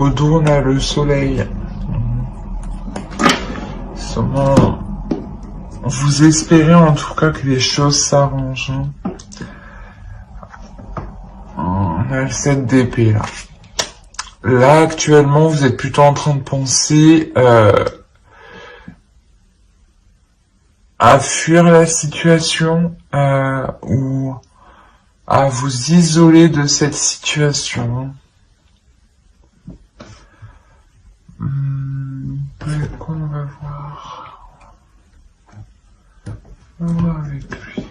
Au dos, on a le soleil. Vous espérez en tout cas que les choses s'arrangent. On a le 7 d'épée là. Là, actuellement, vous êtes plutôt en train de penser à fuir la situation ou à vous isoler de cette situation. Quoi on va voir? On va voir avec lui.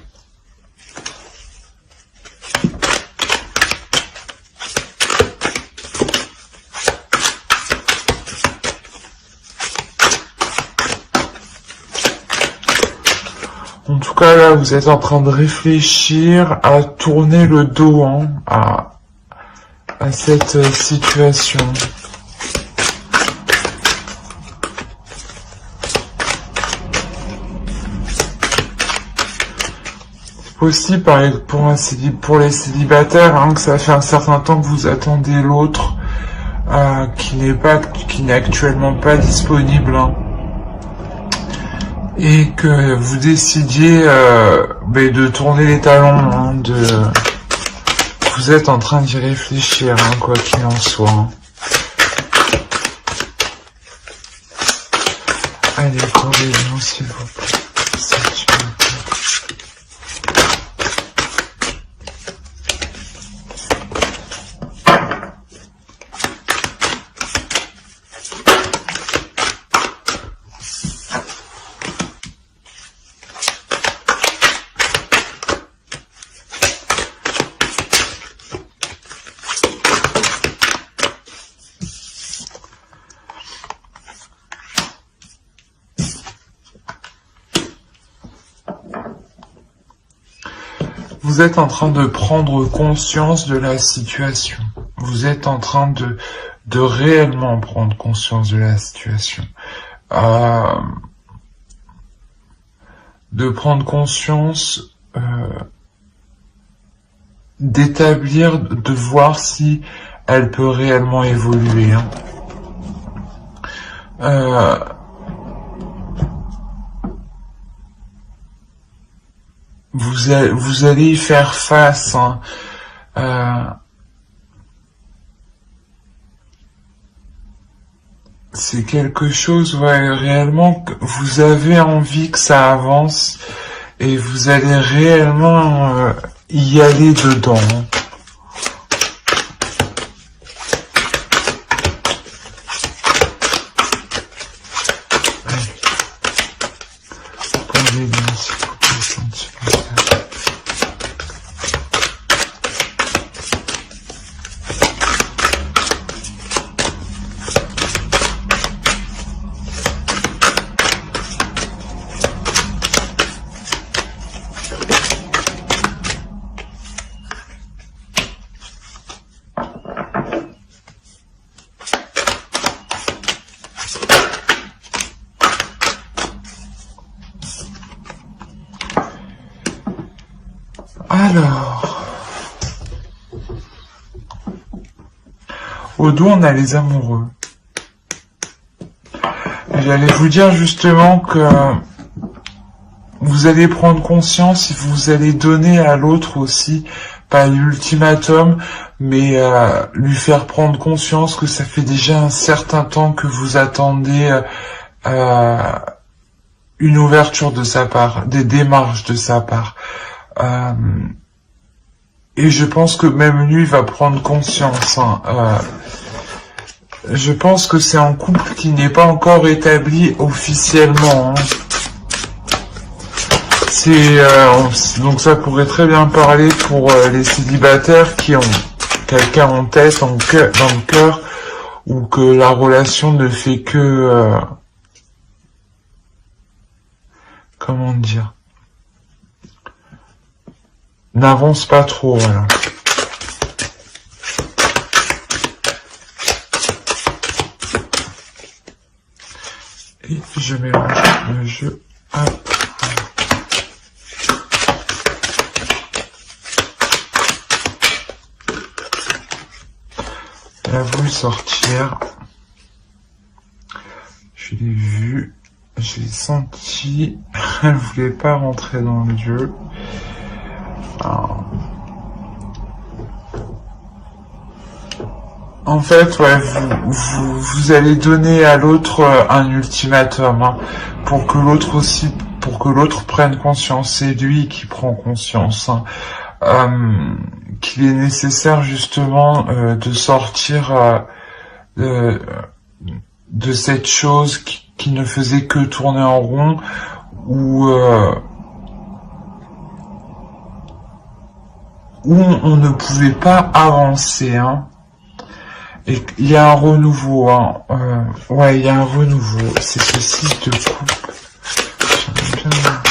En tout cas, là, vous êtes en train de réfléchir à tourner le dos à cette situation. C'est possible, pour les célibataires, que ça fait un certain temps que vous attendez l'autre, qui n'est actuellement pas disponible. Et que vous décidiez de tourner les talons, vous êtes en train d'y réfléchir, quoi qu'il en soit. Allez, corrigez-nous s'il vous plaît. Vous êtes en train de prendre conscience de la situation. Vous êtes en train de réellement prendre conscience de la situation. De prendre conscience, d'établir, de voir si elle peut réellement évoluer. Vous allez y faire face. C'est quelque chose, réellement, que vous avez envie que ça avance et vous allez réellement y aller dedans. Alors, au dos, on a les amoureux. J'allais vous dire justement que vous allez prendre conscience et vous allez donner à l'autre aussi, pas l'ultimatum, mais lui faire prendre conscience que ça fait déjà un certain temps que vous attendez une ouverture de sa part, des démarches de sa part. Et je pense que même lui va prendre conscience. Je pense que c'est un couple qui n'est pas encore établi officiellement. Donc ça pourrait très bien parler pour les célibataires qui ont quelqu'un en tête, dans le cœur, ou que la relation ne fait que... comment dire, n'avance pas trop, voilà. Et je mélange le jeu à... Elle a voulu sortir. Je l'ai vue. Je l'ai senti. Elle voulait pas rentrer dans le jeu. Alors, en fait, ouais, vous allez donner à l'autre un ultimatum, hein, pour que l'autre aussi, pour que l'autre prenne conscience. C'est lui qui prend conscience, hein, qu'il est nécessaire justement de sortir de cette chose qui ne faisait que tourner en rond, où on ne pouvait pas avancer, hein. Et il y a un renouveau, hein. Ouais, il y a un renouveau. C'est ce 6 de coupe. J'aime bien.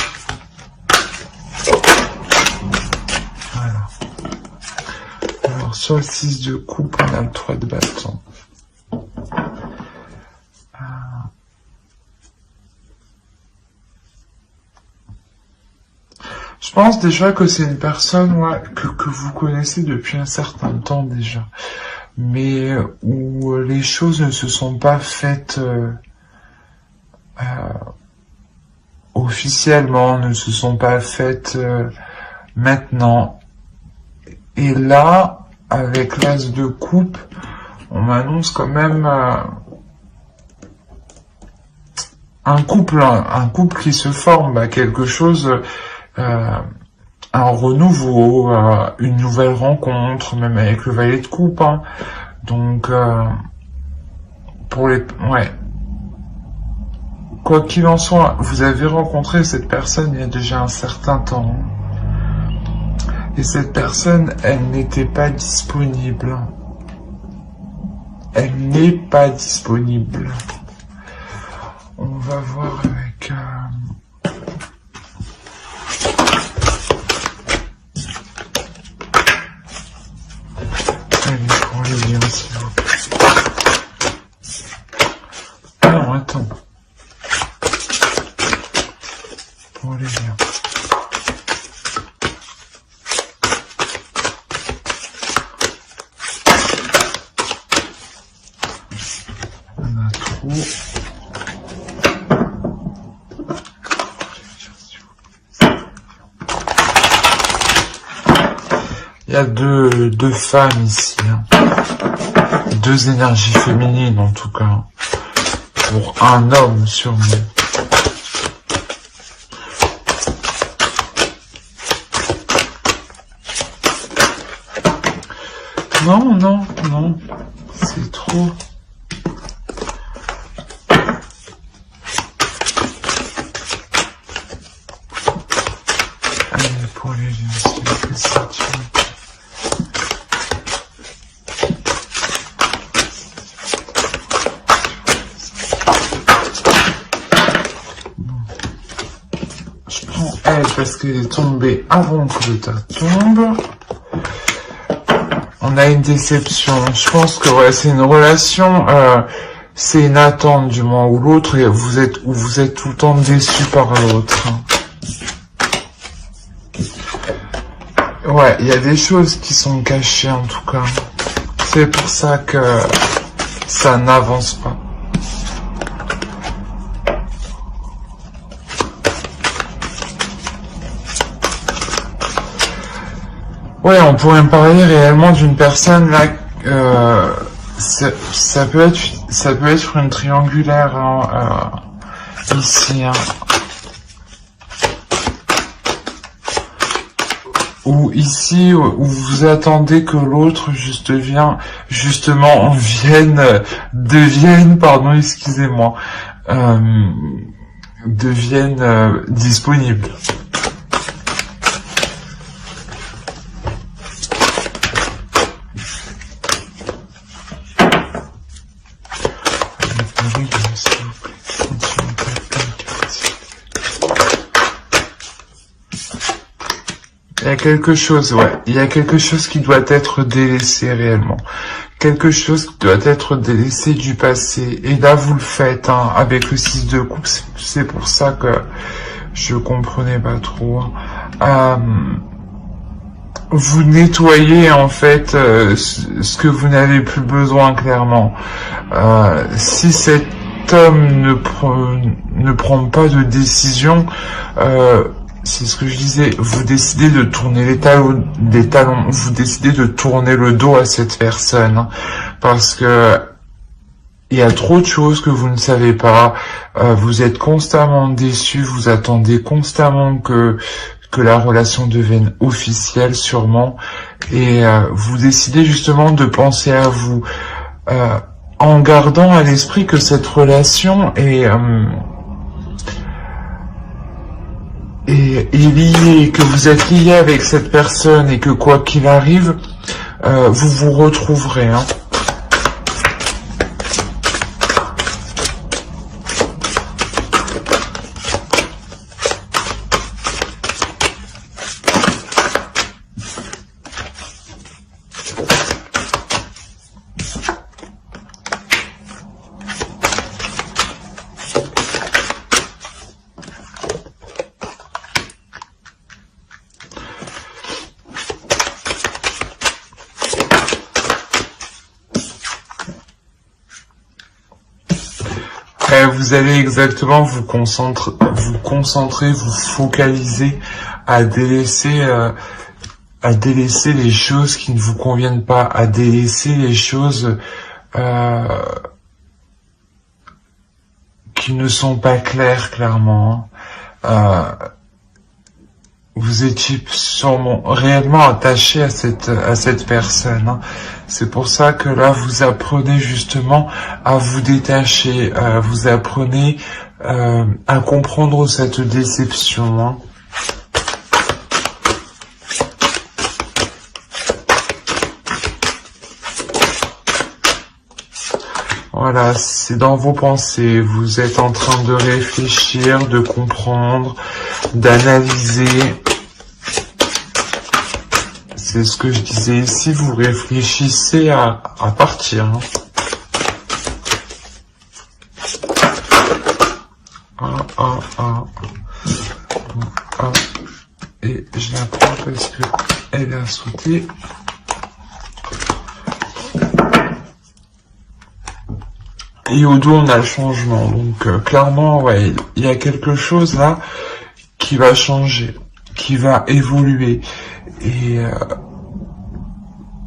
Voilà. Alors, sur le 6 de coupe, on a le 3 de bâton. Je pense déjà que c'est une personne, ouais, que vous connaissez depuis un certain temps déjà, mais où les choses ne se sont pas faites officiellement, ne se sont pas faites maintenant. Et là, avec l'as de coupe, on m'annonce quand même un couple qui se forme, bah, quelque chose. Un renouveau, une nouvelle rencontre, même avec le valet de coupe, hein. Donc, pour les... Ouais. Quoi qu'il en soit, vous avez rencontré cette personne il y a déjà un certain temps. Et cette personne, elle n'était pas disponible. Elle n'est pas disponible. On va voir avec... Allez, pour les liens, s'il vous plaît. Non, attends. Pour les liens. On a trop. Il y a deux femmes ici, hein. Deux énergies féminines en tout cas, pour un homme sûrement. Non, non, non, c'est trop. Allez, pour les liens, s'il vous plaît, ça tue. Parce qu'elle est tombée avant que le tas tombe. On a une déception. Je pense que ouais, c'est une relation, c'est une attente du moment où l'autre, et vous êtes tout le temps déçu par l'autre. Ouais, il y a des choses qui sont cachées en tout cas. C'est pour ça que ça n'avance pas. Ouais, on pourrait me parler réellement d'une personne là. Ça peut être une triangulaire, hein, ici, hein. Ou ici, où vous attendez que l'autre devienne, pardon, excusez-moi, devienne disponible. Il y a quelque chose, ouais. Il y a quelque chose qui doit être délaissé réellement. Quelque chose qui doit être délaissé du passé. Et là, vous le faites, hein, avec le 6 de coupe. C'est pour ça que je comprenais pas trop. vous nettoyez en fait ce que vous n'avez plus besoin clairement. Si cet homme ne prend pas de décision, c'est ce que je disais, vous décidez de tourner les talons, vous décidez de tourner le dos à cette personne, hein, parce que il y a trop de choses que vous ne savez pas, vous êtes constamment déçu, vous attendez constamment que la relation devienne officielle sûrement, et vous décidez justement de penser à vous, en gardant à l'esprit que cette relation est liée, que vous êtes lié avec cette personne et que quoi qu'il arrive, vous vous retrouverez, hein. Vous allez exactement vous concentrer, vous focaliser à délaisser les choses qui ne vous conviennent pas, à délaisser les choses qui ne sont pas claires clairement. Vous étiez sûrement réellement attaché à cette personne, hein. C'est pour ça que là, vous apprenez justement à vous détacher, vous apprenez à comprendre cette déception, hein. Voilà, c'est dans vos pensées, vous êtes en train de réfléchir, de comprendre, d'analyser. C'est ce que je disais ici, vous réfléchissez à partir, hein. Et je la prends parce que elle a sauté. Et au dos, on a le changement. Donc, clairement, ouais, il y a quelque chose là qui va changer, qui va évoluer. Et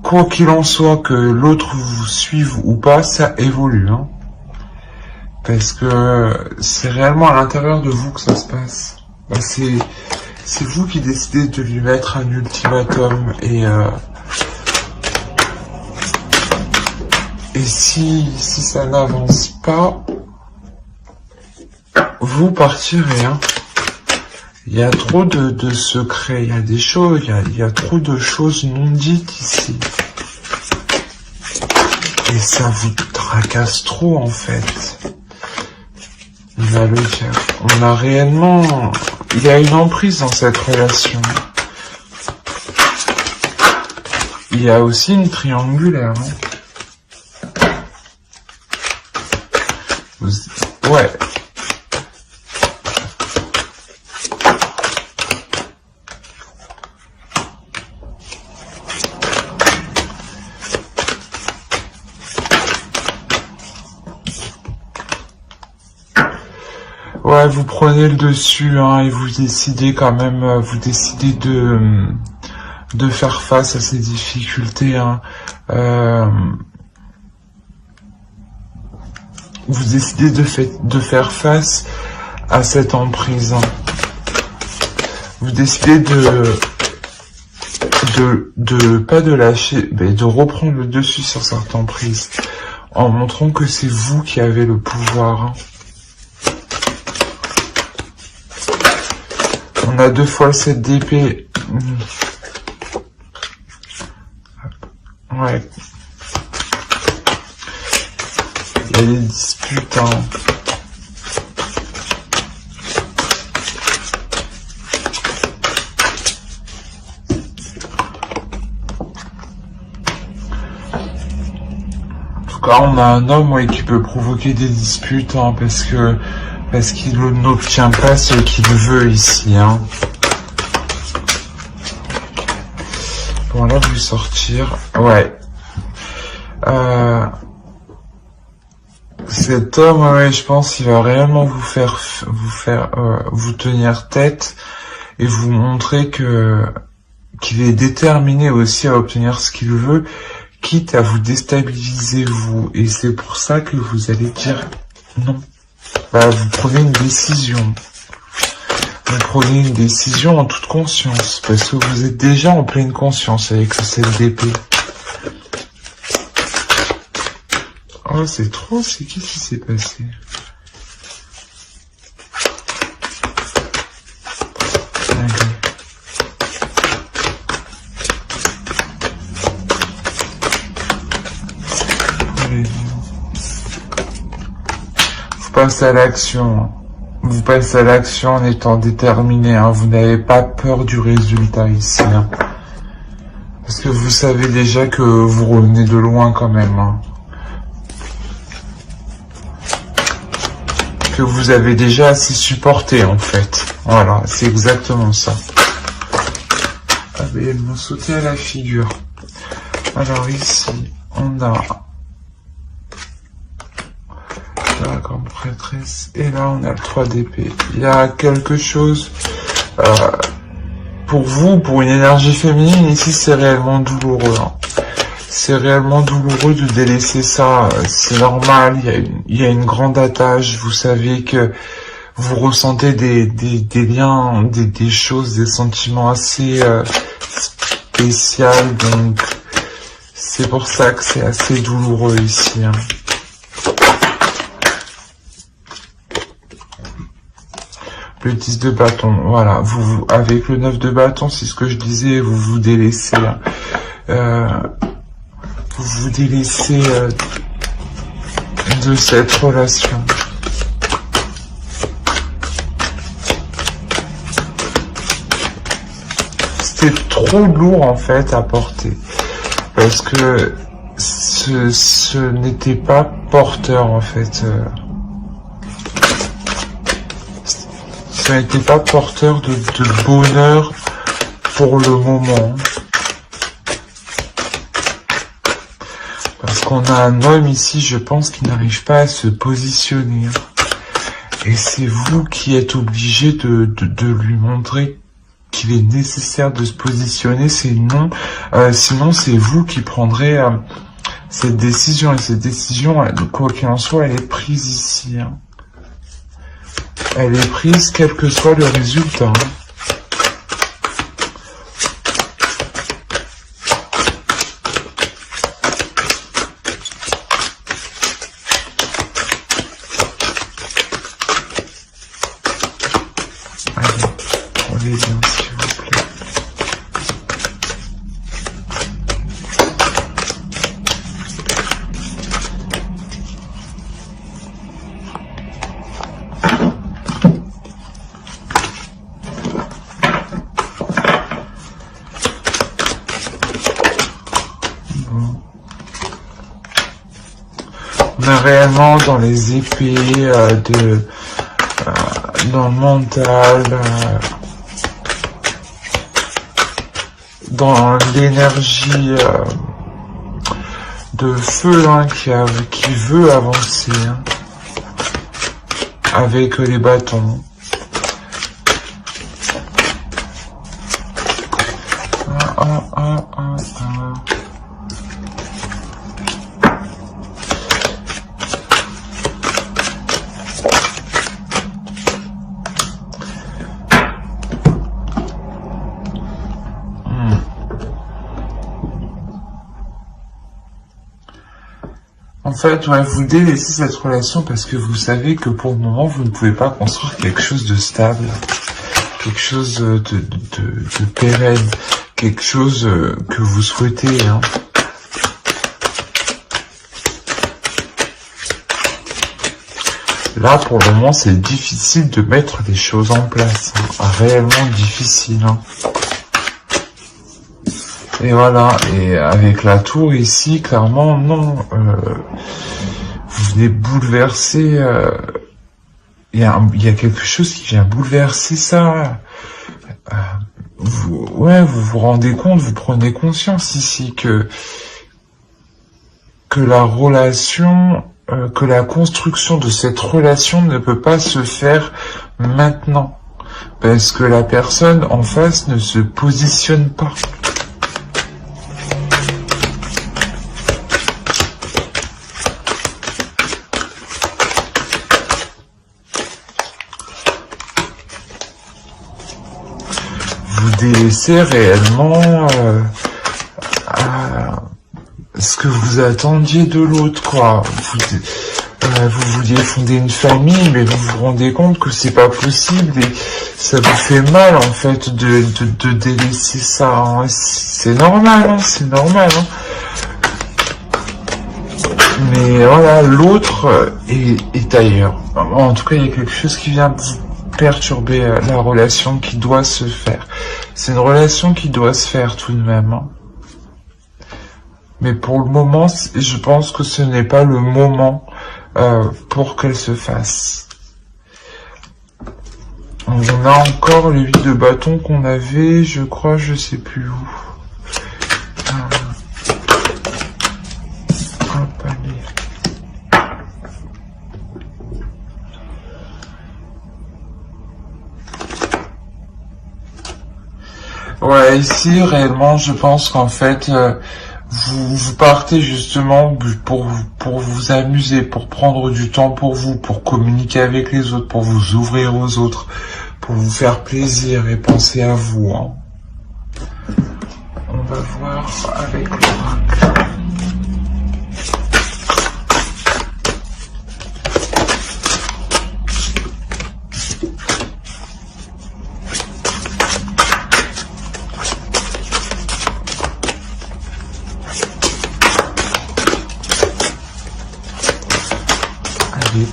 quoi qu'il en soit, que l'autre vous suive ou pas, ça évolue, hein. Parce que c'est réellement à l'intérieur de vous que ça se passe. Bah, c'est vous qui décidez de lui mettre un ultimatum. Et si ça n'avance pas, vous partirez, hein. Il y a trop de secrets, il y a des choses, il y a trop de choses non dites ici. Et ça vous tracasse trop, en fait. On a réellement... Il y a une emprise dans cette relation. Il y a aussi une triangulaire, hein. Ouais. Ouais, vous prenez le dessus, hein, et vous décidez quand même, vous décidez de faire face à ces difficultés, hein. Vous décidez de faire face à cette emprise, hein. Vous décidez pas de lâcher, mais de reprendre le dessus sur cette emprise, en montrant que c'est vous qui avez le pouvoir, hein. On a 2 fois le 7 d'épée. Ouais. Il y a des disputes, hein. En tout cas, on a un homme, ouais, qui peut provoquer des disputes, hein, parce qu'il n'obtient pas ce qu'il veut ici, hein. on va lui sortir. Ouais. Cet homme, ouais, je pense qu'il va réellement vous tenir tête et vous montrer qu'il est déterminé aussi à obtenir ce qu'il veut, quitte à vous déstabiliser vous. Et c'est pour ça que vous allez dire non. Bah, vous prenez une décision. Vous prenez une décision en toute conscience, parce que vous êtes déjà en pleine conscience avec ce 7 d'épée. Oh, c'est trop, qu'est-ce qui s'est passé? Vous passez à l'action. Vous passez à l'action en étant déterminé. Hein. Vous n'avez pas peur du résultat ici. Hein. Parce que vous savez déjà que vous revenez de loin quand même. Hein. Que vous avez déjà assez supporté en fait. Voilà, c'est exactement ça. Ah mais elles m'ont sauté à la figure. Alors ici, on a la grande prêtresse. Et là, on a le 3 d'épée. Il y a quelque chose... pour vous, pour une énergie féminine, ici, c'est réellement douloureux. Hein. C'est réellement douloureux de délaisser ça. C'est normal, il y a une grande attache. Vous savez que vous ressentez des liens, des choses, des sentiments assez spéciaux. Donc, c'est pour ça que c'est assez douloureux ici. Hein. Le 10 de bâton, voilà. Vous avec le 9 de bâton, c'est ce que je disais, vous vous délaissez. Vous vous délaissez de cette relation. C'était trop lourd en fait à porter. Parce que ce n'était pas porteur en fait. Ça n'était pas porteur de bonheur pour le moment. Parce qu'on a un homme ici, je pense, qui n'arrive pas à se positionner. Et c'est vous qui êtes obligé de lui montrer qu'il est nécessaire de se positionner. Sinon, c'est vous qui prendrez cette décision. Et cette décision, quoi qu'il en soit, elle est prise ici. Hein. Elle est prise quel que soit le résultat. Allez, prenez bien s'il vous plaît. On est réellement dans les épées dans le mental, dans l'énergie de feu hein, qui veut avancer hein, avec les bâtons. En fait, ouais, vous délaissez cette relation parce que vous savez que pour le moment, vous ne pouvez pas construire quelque chose de stable, quelque chose de pérenne, quelque chose que vous souhaitez. Hein. Là, pour le moment, c'est difficile de mettre des choses en place. Hein. Réellement difficile. Hein. Et voilà, et avec la tour ici, clairement, non. Vous venez bouleverser... il y a quelque chose qui vient bouleverser ça. vous vous rendez compte, vous prenez conscience ici que la relation, que la construction de cette relation ne peut pas se faire maintenant. Parce que la personne en face ne se positionne pas. Vous délaissez réellement ce que vous attendiez de l'autre, quoi. Vous vouliez fonder une famille, mais vous vous rendez compte que c'est pas possible et ça vous fait mal, en fait, de délaisser ça. Hein. C'est normal, hein, c'est normal. Hein. Mais voilà, l'autre est ailleurs. En tout cas, il y a quelque chose qui vient perturber la relation qui doit se faire. C'est une relation qui doit se faire tout de même. Hein. Mais pour le moment, je pense que ce n'est pas le moment pour qu'elle se fasse. On a encore le 8 de bâton qu'on avait, je crois, je sais plus où. Hop, allez. Ouais, ici, réellement, je pense qu'en fait, vous partez justement pour vous amuser, pour prendre du temps pour vous, pour communiquer avec les autres, pour vous ouvrir aux autres, pour vous faire plaisir et penser à vous. Hein. On va voir avec l'oracle.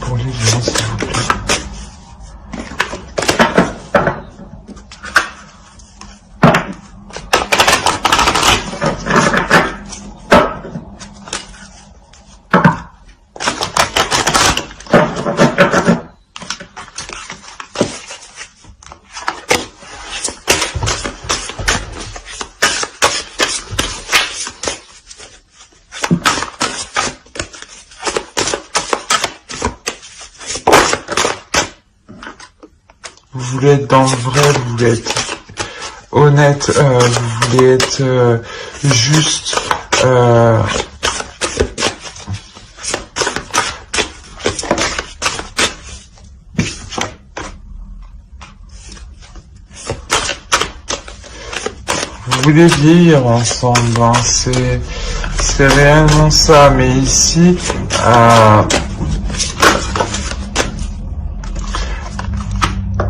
Pour les gens, s'il vous plaît. Vous voulez être dans le vrai, vous voulez être honnête, vous voulez être juste. Vous voulez vieillir ensemble, hein, c'est réellement ça. Mais ici,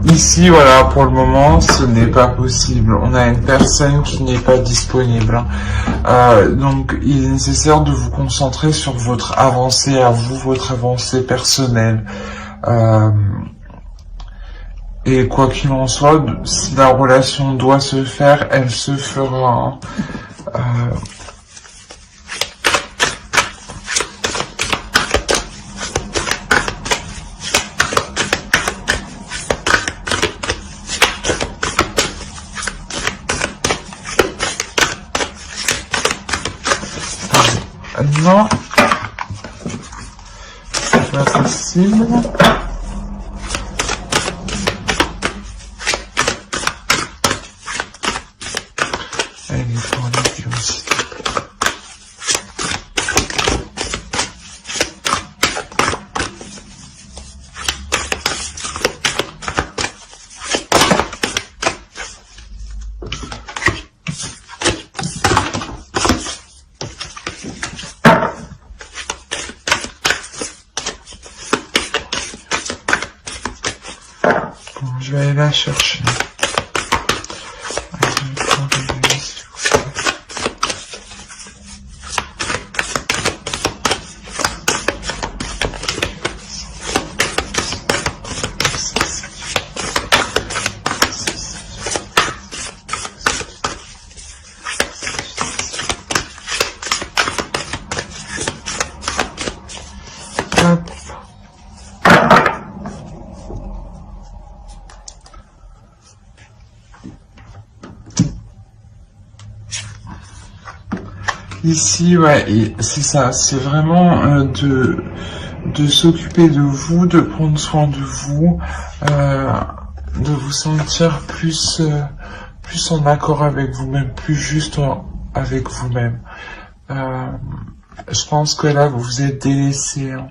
ici, voilà, pour le moment, ce n'est pas possible. On a une personne qui n'est pas disponible. Donc, il est nécessaire de vous concentrer sur votre avancée à vous, votre avancée personnelle. Et quoi qu'il en soit, si la relation doit se faire, elle se fera. Non, c'est pas possible. Allez, pour les vieux, s'il te plaît. Je vais aller la chercher. Hop. Ici, ouais, c'est ça, c'est vraiment de s'occuper de vous, de prendre soin de vous, de vous sentir plus en accord avec vous-même, plus juste avec vous-même. Je pense que là, vous vous êtes délaissé hein,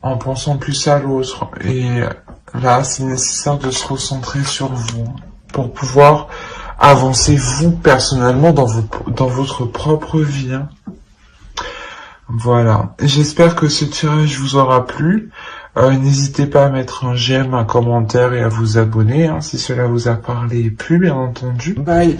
en pensant plus à l'autre. Et là, c'est nécessaire de se recentrer sur vous hein, pour pouvoir avancer vous personnellement dans votre propre vie. Hein. Voilà. J'espère que ce tirage vous aura plu. N'hésitez pas à mettre un j'aime, un commentaire et à vous abonner hein, si cela vous a parlé et plu, bien entendu. Bye.